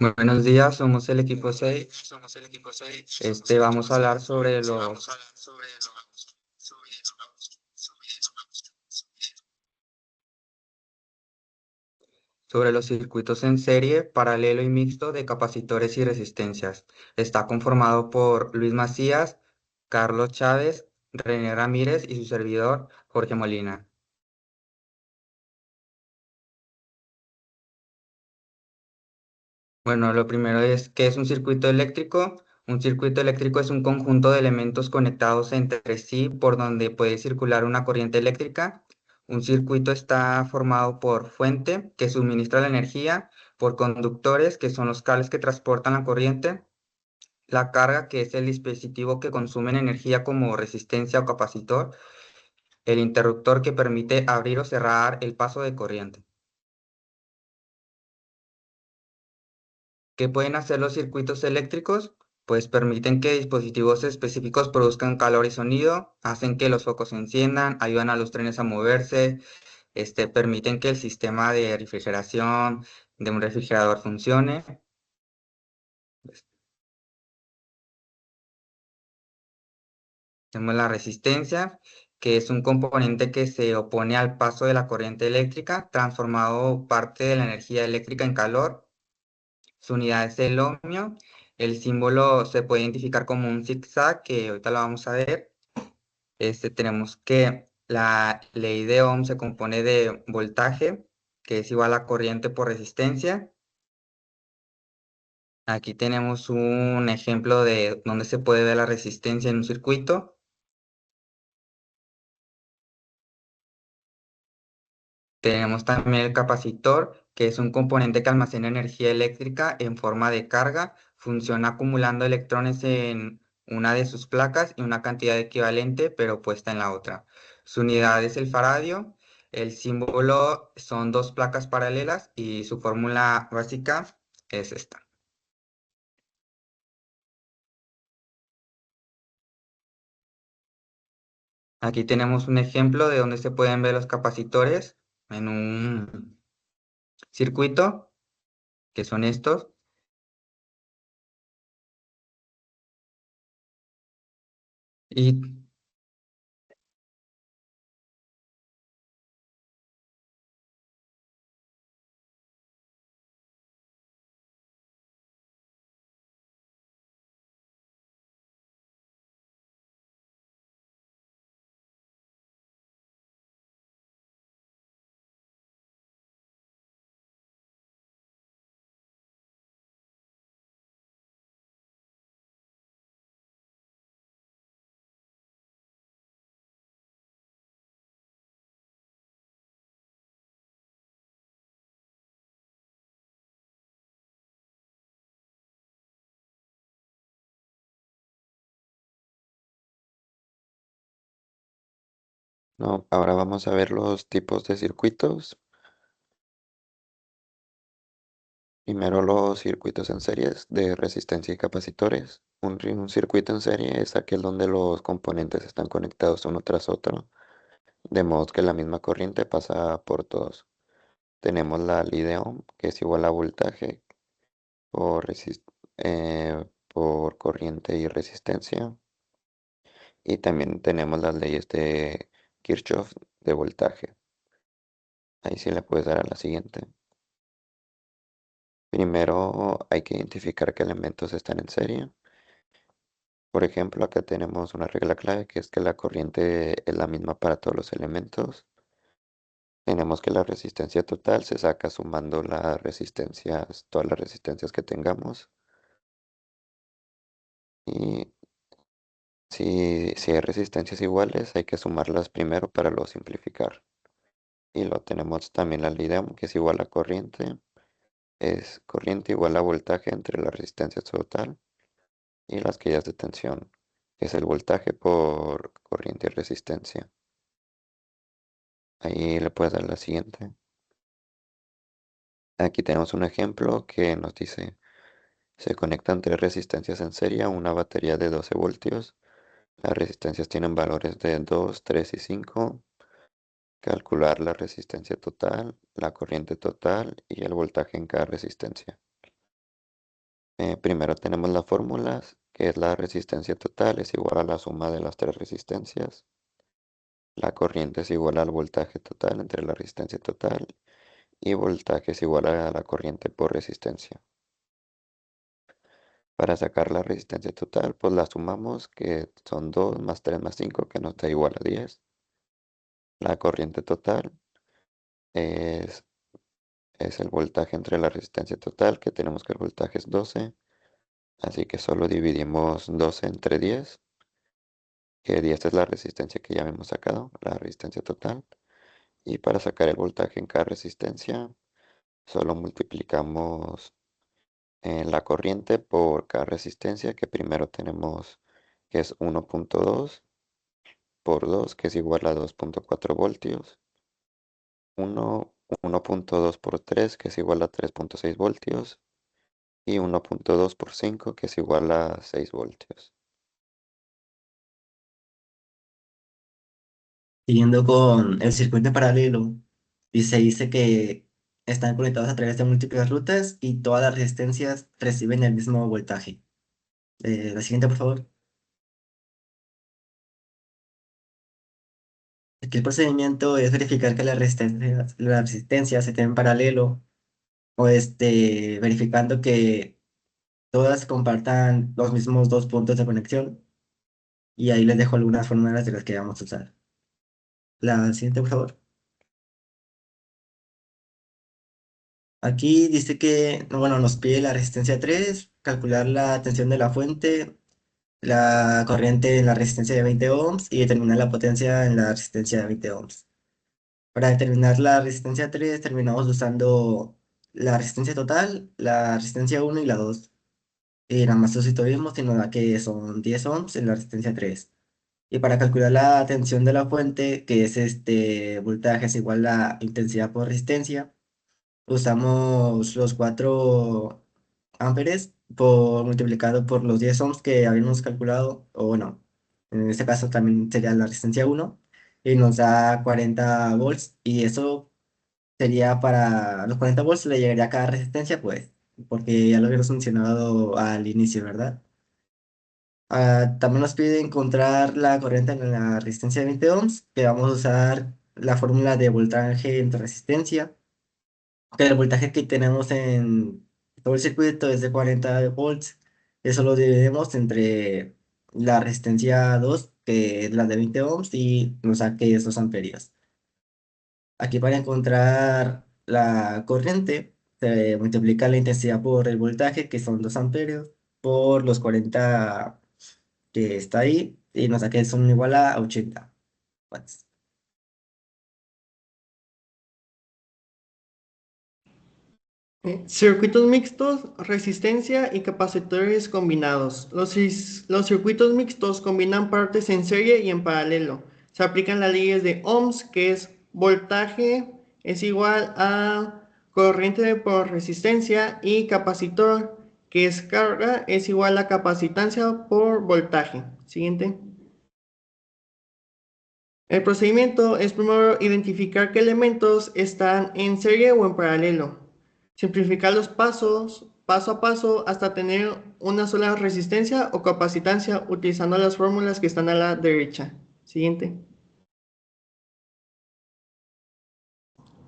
Buenos días, somos el equipo 6. Vamos a hablar sobre los circuitos en serie, paralelo y mixto de capacitores y resistencias. Está conformado por Luis Macías, Carlos Chávez, René Ramírez y su servidor, Jorge Molina. Bueno, lo primero es, ¿qué es un circuito eléctrico? Un circuito eléctrico es un conjunto de elementos conectados entre sí por donde puede circular una corriente eléctrica. Un circuito está formado por fuente, que suministra la energía, por conductores, que son los cables que transportan la corriente, la carga, que es el dispositivo que consume energía como resistencia o capacitor, el interruptor que permite abrir o cerrar el paso de corriente. ¿Qué pueden hacer los circuitos eléctricos? Pues permiten que dispositivos específicos produzcan calor y sonido, hacen que los focos se enciendan, ayudan a los trenes a moverse, permiten que el sistema de refrigeración de un refrigerador funcione. Tenemos la resistencia, que es un componente que se opone al paso de la corriente eléctrica, transformado parte de la energía eléctrica en calor. Su unidad es el ohmio. El símbolo se puede identificar como un zigzag, que ahorita lo vamos a ver. Tenemos que la ley de Ohm se compone de voltaje, que es igual a corriente por resistencia. Aquí tenemos un ejemplo de donde se puede ver la resistencia en un circuito. Tenemos también el capacitor, que es un componente que almacena energía eléctrica en forma de carga. Funciona acumulando electrones en una de sus placas y una cantidad equivalente, pero puesta en la otra. Su unidad es el faradio. El símbolo son dos placas paralelas y su fórmula básica es esta. Aquí tenemos un ejemplo de donde se pueden ver los capacitores en un circuito, que son estos. Y No, ahora vamos a ver los tipos de circuitos. Primero los circuitos en series de resistencia y capacitores. Un circuito en serie es aquel donde los componentes están conectados uno tras otro, de modo que la misma corriente pasa por todos. Tenemos la ley de Ohm, que es igual a voltaje por, por corriente y resistencia. Y también tenemos las leyes de Kirchhoff de voltaje. Ahí sí le puedes dar a la siguiente. Primero hay que identificar qué elementos están en serie. Por ejemplo, acá tenemos una regla clave que es que la corriente es la misma para todos los elementos. Tenemos que la resistencia total se saca sumando las resistencias, todas las resistencias que tengamos. Y si hay resistencias iguales, hay que sumarlas primero para luego simplificar. Y lo tenemos también la ley de Ohm, que es igual a corriente. Es corriente igual a voltaje entre la resistencia total y las caídas de tensión, que es el voltaje por corriente y resistencia. Ahí le puedes dar la siguiente. Aquí tenemos un ejemplo que nos dice, se conectan tres resistencias en serie a una batería de 12 voltios. Las resistencias tienen valores de 2, 3 y 5. Calcular la resistencia total, la corriente total y el voltaje en cada resistencia. Primero tenemos las fórmulas, que es la resistencia total es igual a la suma de las tres resistencias. La corriente es igual al voltaje total entre la resistencia total y voltaje es igual a la corriente por resistencia. Para sacar la resistencia total, pues la sumamos, que son 2 más 3 más 5, que nos da igual a 10. La corriente total es, es el voltaje entre la resistencia total, que tenemos que el voltaje es 12. Así que solo dividimos 12 entre 10, que 10 es la resistencia que ya hemos sacado, la resistencia total. Y para sacar el voltaje en cada resistencia, solo multiplicamos la corriente por cada resistencia, que primero tenemos que es 1.2 por 2, que es igual a 2.4 voltios. 1.2 por 3, que es igual a 3.6 voltios. Y 1.2 por 5, que es igual a 6 voltios. Siguiendo con el circuito paralelo, y se dice que están conectados a través de múltiples rutas y todas las resistencias reciben el mismo voltaje. La siguiente, por favor. Aquí el procedimiento es verificar que las resistencias estén en paralelo o verificando que todas compartan los mismos dos puntos de conexión. Y ahí les dejo algunas fórmulas de las que vamos a usar. La siguiente, por favor. Aquí dice que, bueno, nos pide la resistencia 3, calcular la tensión de la fuente, la corriente en la resistencia de 20 ohms y determinar la potencia en la resistencia de 20 ohms. Para determinar la resistencia 3 terminamos usando la resistencia total, la resistencia 1 y la 2. Y nada más sustituimos y nos da que son 10 ohms en la resistencia 3. Y para calcular la tensión de la fuente, que es este voltaje es igual a intensidad por resistencia, usamos los 4 amperes por multiplicado por los 10 ohms que habíamos calculado, o bueno, en este caso también sería la resistencia 1, y nos da 40 volts, y eso sería para los 40 volts le llegaría a cada resistencia, pues, porque ya lo habíamos mencionado al inicio, ¿verdad? También nos pide encontrar la corriente en la resistencia de 20 ohms, que vamos a usar la fórmula de voltaje entre resistencia, que el voltaje que tenemos en todo el circuito es de 40 volts. Eso lo dividimos entre la resistencia 2, que es la de 20 ohms, y nos da que es 2 amperios. Aquí para encontrar la corriente, se multiplica la intensidad por el voltaje, que son 2 amperios, por los 40 que está ahí, y nos da que son igual a 80 watts. Circuitos mixtos, resistencia y capacitores combinados. Los circuitos mixtos combinan partes en serie y en paralelo. Se aplican las leyes de Ohms, que es voltaje es igual a corriente por resistencia, y capacitor, que es carga, es igual a capacitancia por voltaje. Siguiente. El procedimiento es primero identificar qué elementos están en serie o en paralelo. Simplificar los pasos paso a paso hasta tener una sola resistencia o capacitancia utilizando las fórmulas que están a la derecha. Siguiente.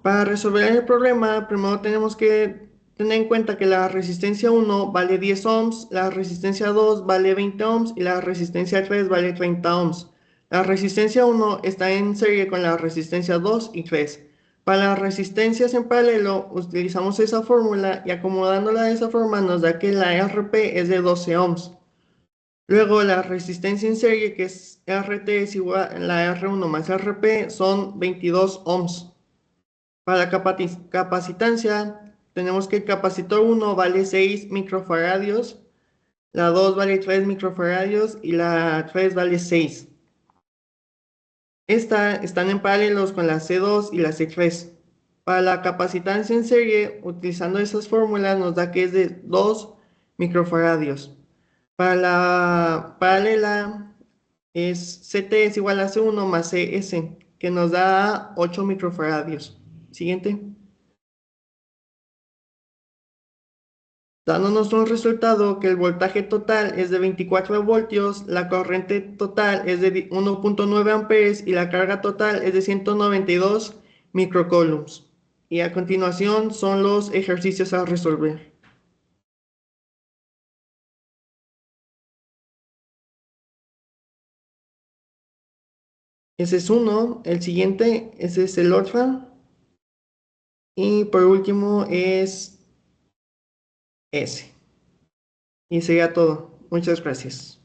Para resolver el problema, primero tenemos que tener en cuenta que la resistencia 1 vale 10 ohms, la resistencia 2 vale 20 ohms y la resistencia 3 vale 30 ohms. La resistencia 1 está en serie con la resistencia 2 y 3. Para las resistencias en paralelo, utilizamos esa fórmula y acomodándola de esa forma nos da que la RP es de 12 ohms. Luego la resistencia en serie, que es RT es igual a la R1 más RP, son 22 ohms. Para la capacitancia, tenemos que el capacitor 1 vale 6 microfaradios, la 2 vale 3 microfaradios y la 3 vale 6. Están en paralelos con la C2 y la C3. Para la capacitancia en serie, utilizando esas fórmulas, nos da que es de 2 microfaradios. Para la paralela, CT es igual a C1 más CS, que nos da 8 microfaradios. Siguiente. Dándonos un resultado que el voltaje total es de 24 voltios, la corriente total es de 1.9 amperes y la carga total es de 192 microcoulombs. Y a continuación son los ejercicios a resolver. Ese es uno, el siguiente, ese es el otro. Y por último es ese. Y sería todo. Muchas gracias.